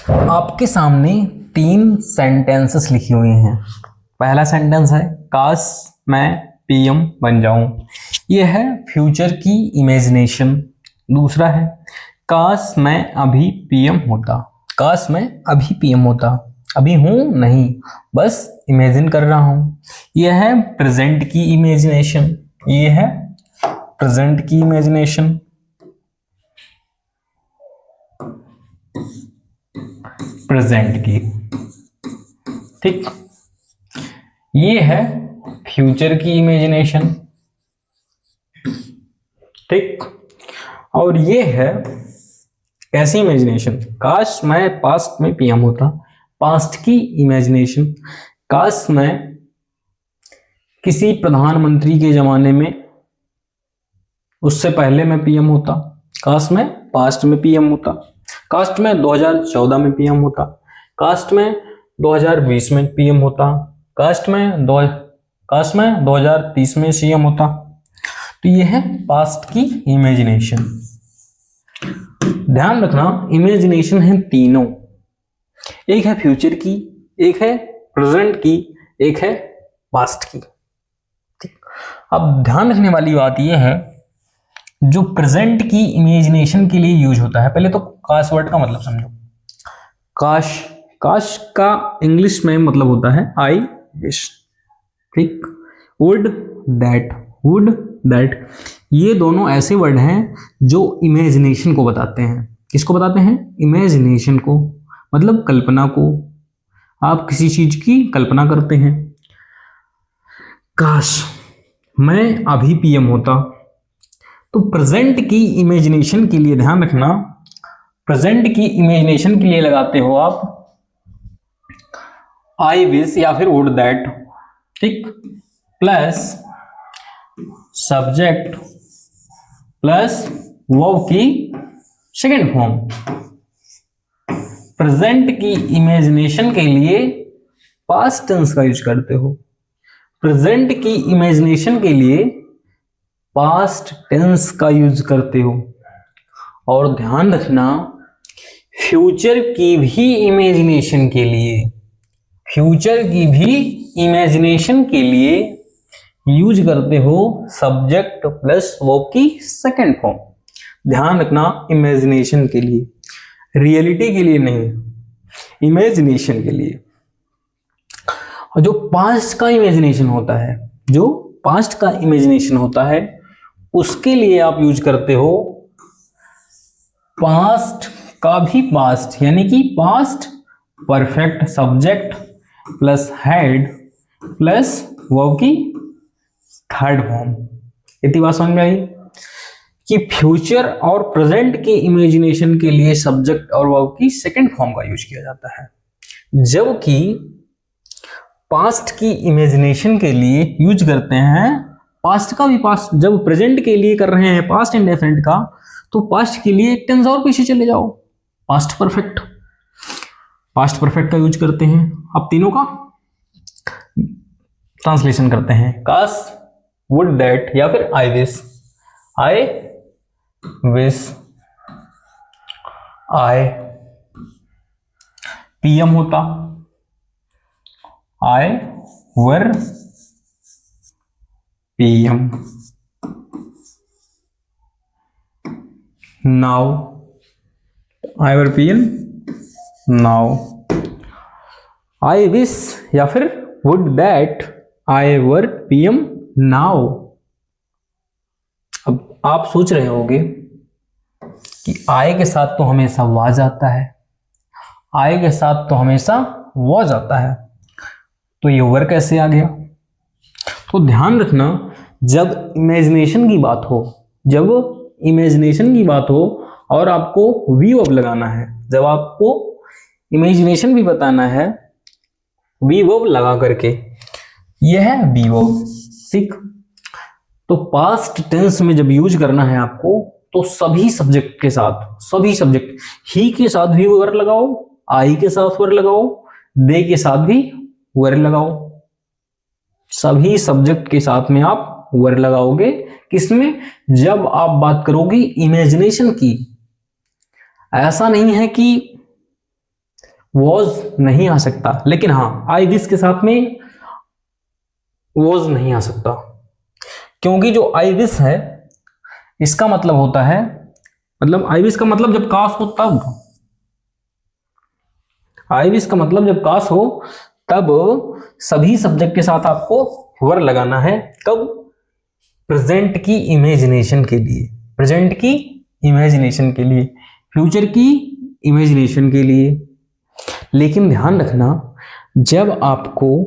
आपके सामने 3 सेंटेंसेस लिखी हुई हैं। पहला सेंटेंस है काश मैं पीएम बन जाऊं, यह है फ्यूचर की इमेजिनेशन। दूसरा है काश मैं अभी पीएम होता, काश मैं अभी पीएम होता, अभी हूं नहीं, बस इमेजिन कर रहा हूं। यह है प्रेजेंट की इमेजिनेशन, यह है प्रेजेंट की इमेजिनेशन। प्रेजेंट की, ठीक। ये है फ्यूचर की इमेजिनेशन, ठीक। और ये है कैसी इमेजिनेशन, काश मैं पास्ट में पीएम होता, पास्ट की इमेजिनेशन। काश मैं किसी प्रधानमंत्री के जमाने में, उससे पहले मैं पीएम होता, काश मैं पास्ट में पीएम होता, काश मैं 2014 में पीएम होता, काश मैं 2020 में पीएम होता, काश मैं 2030 में सीएम होता। तो ये है पास्ट की इमेजिनेशन। ध्यान रखना इमेजिनेशन है तीनों, एक है फ्यूचर की, एक है प्रेजेंट की, एक है पास्ट की। ठीक। अब ध्यान रखने वाली बात यह है जो प्रेजेंट की इमेजिनेशन के लिए यूज होता है, पहले तो काश वर्ड का मतलब समझो। काश, काश का इंग्लिश में मतलब होता है आई विश, ठीक। वुड, दैट, वुड, दैट, ये दोनों ऐसे वर्ड हैं जो इमेजिनेशन को बताते हैं। किसको बताते हैं? इमेजिनेशन को, मतलब कल्पना को। आप किसी चीज की कल्पना करते हैं। काश मैं अभी पीएम होता, तो प्रेजेंट की इमेजिनेशन के लिए ध्यान रखना, प्रेजेंट की इमेजिनेशन के लिए लगाते हो आप आई विश या फिर वुड दैट, ठीक, प्लस सब्जेक्ट प्लस वर्ब की सेकेंड फॉर्म। प्रेजेंट की इमेजिनेशन के लिए पास्ट टेंस का यूज करते हो, प्रेजेंट की इमेजिनेशन के लिए पास्ट टेंस का यूज करते हो। और ध्यान रखना फ्यूचर की भी इमेजिनेशन के लिए, फ्यूचर की भी इमेजिनेशन के लिए यूज करते हो सब्जेक्ट प्लस वर्ब की सेकेंड फॉर्म। ध्यान रखना इमेजिनेशन के लिए, रियलिटी के लिए नहीं, इमेजिनेशन के लिए। और जो पास्ट का इमेजिनेशन होता है, जो पास्ट का इमेजिनेशन होता है, उसके लिए आप यूज करते हो पास्ट का भी पास्ट, यानी कि past perfect subject plus head plus verb की थर्ड फॉर्म। इतनी बात समझ में आई कि फ्यूचर और प्रेजेंट के इमेजिनेशन के लिए सब्जेक्ट और वर्ब की सेकेंड फॉर्म का यूज किया जाता है, जबकि पास्ट की इमेजिनेशन के लिए यूज करते हैं पास्ट का भी पास्ट। जब प्रेजेंट के लिए कर रहे हैं पास्ट इंडेफिनिट का, तो पास्ट के लिए टेंस और पीछे चले जाओ, पास्ट परफेक्ट, पास्ट परफेक्ट का यूज करते हैं। अब तीनों का ट्रांसलेशन करते हैं, काश, वुड दैट या फिर I wish. I wish I PM होता, I were PM, now I were PM now. I wish या फिर would that I were PM now. अब आप सोच रहे होंगे कि आई के साथ तो हमेशा वाज आता है, आई के साथ तो हमेशा वाज आता है, तो ये वर कैसे आ गया? तो ध्यान रखना जब इमेजिनेशन की बात हो, जब इमेजिनेशन की बात हो और आपको वी वर्ब लगाना है, जब आपको इमेजिनेशन भी बताना है वी वर्ब लगा करके, यह है वी वर्ब, ठीक। तो पास्ट टेंस में जब यूज करना है आपको, तो सभी सब्जेक्ट के साथ, सभी सब्जेक्ट, ही के साथ भी वर्ड लगाओ, आई के साथ वर्ड लगाओ, दे के साथ भी वर्ड लगाओ, सभी सब्जेक्ट के साथ में आप वर्ड लगाओगे। किसमें? जब आप बात करोगे इमेजिनेशन की। ऐसा नहीं है कि वॉज नहीं आ सकता, लेकिन हाँ आई विश के साथ में वॉज नहीं आ सकता, क्योंकि जो आई विश है इसका मतलब होता है, मतलब आई विश का मतलब जब काश हो तब, आई विश का मतलब जब काश हो तब सभी सब्जेक्ट के साथ आपको वर लगाना है। कब? प्रेजेंट की इमेजिनेशन के लिए, प्रेजेंट की इमेजिनेशन के लिए, फ्यूचर की इमेजिनेशन के लिए। लेकिन ध्यान रखना, जब आपको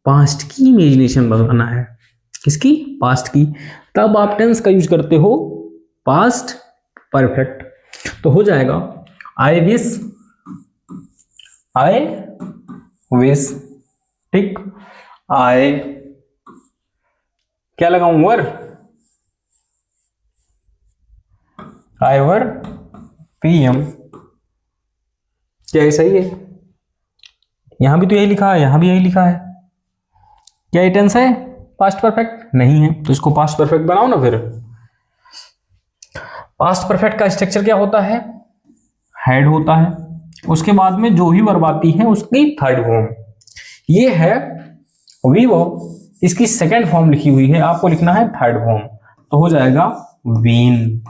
पास्ट की इमेजिनेशन बनाना है, किसकी? पास्ट की, तब आप टेंस का यूज करते हो पास्ट परफेक्ट। तो हो जाएगा आई विश, आई विश, ठीक। आई क्या लगाऊं? वर, आई वर पीएम। क्या ये सही है? यहां भी तो यही लिखा है, यहां भी यही लिखा है। क्या ये टेंस है पास्ट परफेक्ट? नहीं है, तो इसको पास्ट परफेक्ट बनाओ ना फिर। पास्ट परफेक्ट का स्ट्रक्चर क्या होता है? हेड होता है, उसके बाद में जो भी वर्ब आती है उसकी थर्ड फॉर्म। ये है वी वर्ब, इसकी सेकंड फॉर्म लिखी हुई है, आपको लिखना है थर्ड फॉर्म, तो हो जाएगा been.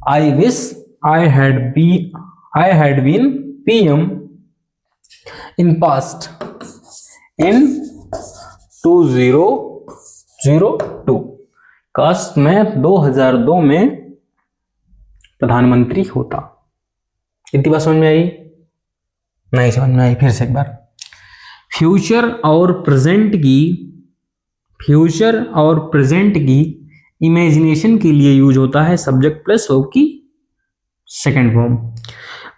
I wish I had been PM in past in 2002। काश मैं 2002 में प्रधानमंत्री होता। इतनी बात समझ में आई? नहीं समझ में आई? फिर से एक बार। फ्यूचर और प्रेजेंट की इमेजिनेशन के लिए यूज होता है सब्जेक्ट प्लस वर्ब की सेकंड फॉर्म।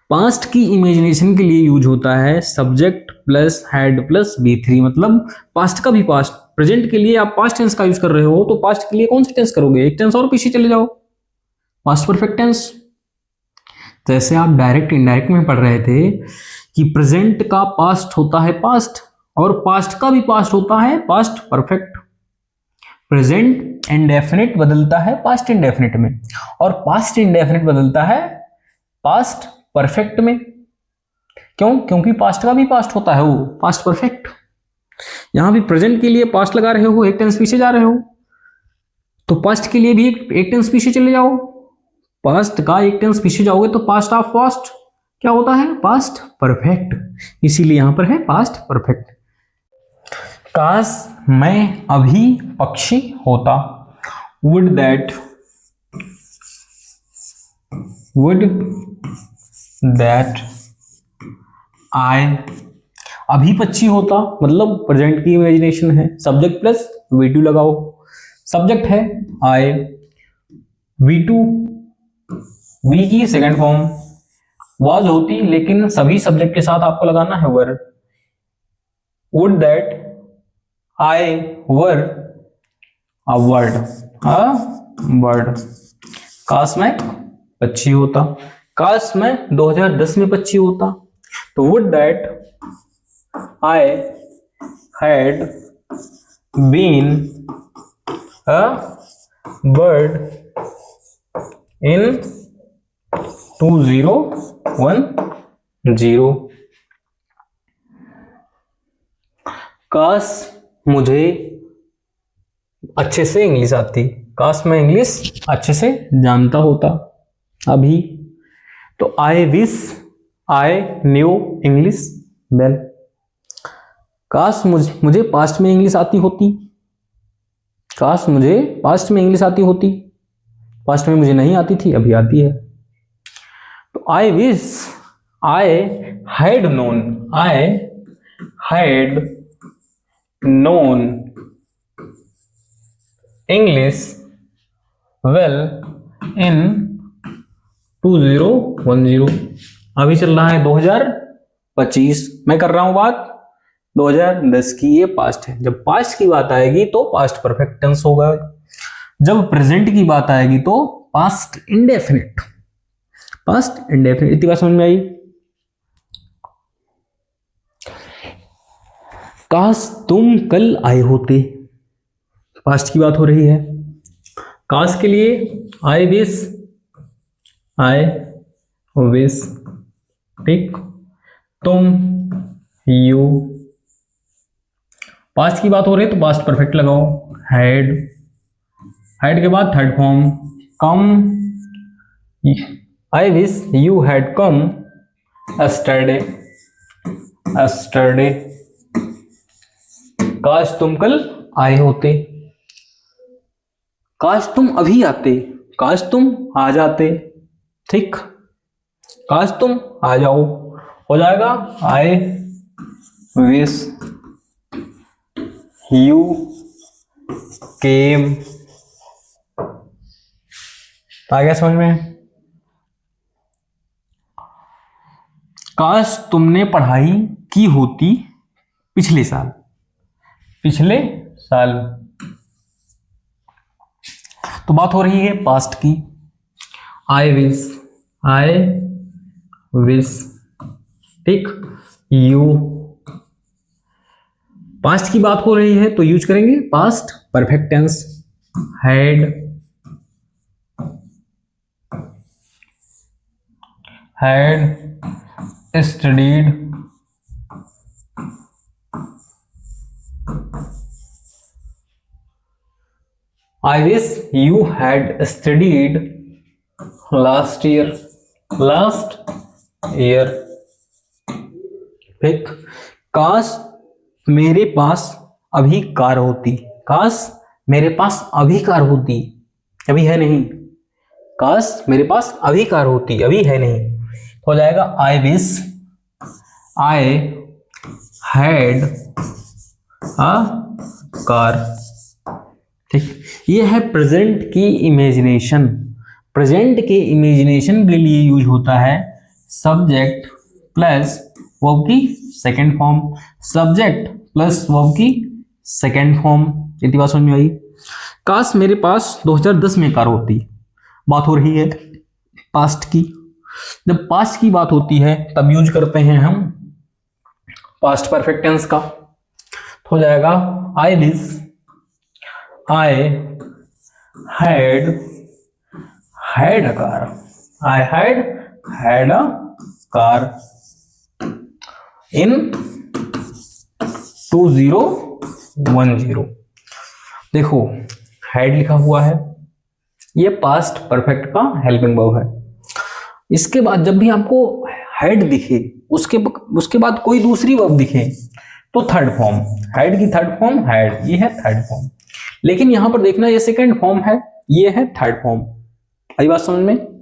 पास्ट की इमेजिनेशन के लिए यूज होता है subject plus head plus B3। मतलब पास्ट का भी पास्ट, प्रेजेंट के लिए आप पास्ट टेंस का यूज कर रहे हो, तो पास्ट के लिए कौन सा टेंस करोगे? एक टेंस और पीछे चले जाओ, पास्ट परफेक्ट टेंस। जैसे आप डायरेक्ट इनडायरेक्ट में पढ़ रहे थे कि प्रेजेंट का पास्ट होता है पास्ट, और पास्ट का भी पास्ट होता है पास्ट परफेक्ट। प्रेजेंट इंडेफिनिट बदलता है पास्ट इंडेफिनिट में, और पास्ट इंडेफिनिट बदलता है पास्ट परफेक्ट में। क्यों? क्योंकि पास्ट का भी पास्ट होता है वो पास्ट परफेक्ट। यहां भी प्रेजेंट के लिए पास्ट लगा रहे हो, एक टेंस पीछे जा रहे हो, तो पास्ट के लिए भी एक टेंस पीछे चले जाओ। पास्ट का एक टेंस पीछे जाओगे तो पास्ट ऑफ पास्ट क्या होता है? Past perfect. इसीलिए यहां पर है पास्ट परफेक्ट। काश मैं अभी पक्षी होता, वुड दैट आई, अभी पक्षी होता मतलब प्रेजेंट की इमेजिनेशन है, सब्जेक्ट प्लस V2 लगाओ, सब्जेक्ट है आई, V2 वी की सेकंड फॉर्म वाज होती, लेकिन सभी सब्जेक्ट के साथ आपको लगाना है were. Would that I were a bird, काश मैं पक्षी होता, काश मैं 2010 में पक्षी होता, तो would that I had been a bird in 2010। काश मुझे अच्छे से इंग्लिश आती, काश मैं इंग्लिश अच्छे से जानता होता अभी, तो आई wish I knew English well. काश मुझे पास्ट में इंग्लिश आती होती, काश मुझे पास्ट में इंग्लिश आती होती, पास्ट में मुझे नहीं आती थी, अभी आती है। तो आई wish I had known English well in 2010। अभी चल रहा है 2025, मैं कर रहा हूं बात 2010 की, ये पास्ट है। जब पास्ट की बात आएगी तो पास्ट परफेक्ट टेंस होगा, जब प्रेजेंट की बात आएगी तो पास्ट इंडेफिनिट। इतनी बात समझ में आई? काश तुम कल आए होते, पास्ट की बात हो रही है। काश के लिए आई विश, ठीक। तुम, यू। पास्ट की बात हो रही है तो पास्ट परफेक्ट लगाओ, हैड। हैड के बाद third form, come, I wish you had come yesterday. Yesterday, काश तुम कल आए होते, काश तुम अभी आते, काश तुम आ जाते। ठीक, काश तुम आ जाओ, हो जाएगा आई विश यू केम। आ गया समझ में? काश तुमने पढ़ाई की होती पिछले साल, पिछले साल। तो बात हो रही है पास्ट की, आई विश, आई विश। ठीक, यू। पास्ट की बात हो रही है तो यूज करेंगे past perfect tense, had, had studied, I wish you had studied last year, last year. ठीक, काश मेरे पास अभी कार होती, काश मेरे पास अभी कार होती, अभी है नहीं, काश मेरे पास अभी कार होती, अभी है नहीं। तो हो जाएगा आई wish I had a car. ठीक, ये है प्रेजेंट की इमेजिनेशन। प्रेजेंट के इमेजिनेशन के लिए यूज होता है सब्जेक्ट प्लस वर्ब की second form, subject plus verb की सेकेंड फॉर्म। इतनी बात समझ में आई? काश मेरे पास 2010 में कार होती, बात हो रही है पास्ट की। जब पास्ट की बात होती है तब यूज करते हैं हम पास्ट परफेक्ट टेंस का। तो हो जाएगा आई wish I had a car, I had a car in 2010। देखो हैड लिखा हुआ है, ये पास्ट परफेक्ट का हेल्पिंग वर्ब है। इसके बाद जब भी आपको हैड दिखे, उसके बाद कोई दूसरी वर्ब दिखे तो थर्ड फॉर्म, हैड की थर्ड फॉर्म हैड, ये है थर्ड फॉर्म। लेकिन यहां पर देखना ये सेकंड फॉर्म है, ये है थर्ड फॉर्म। आई बात समझ में?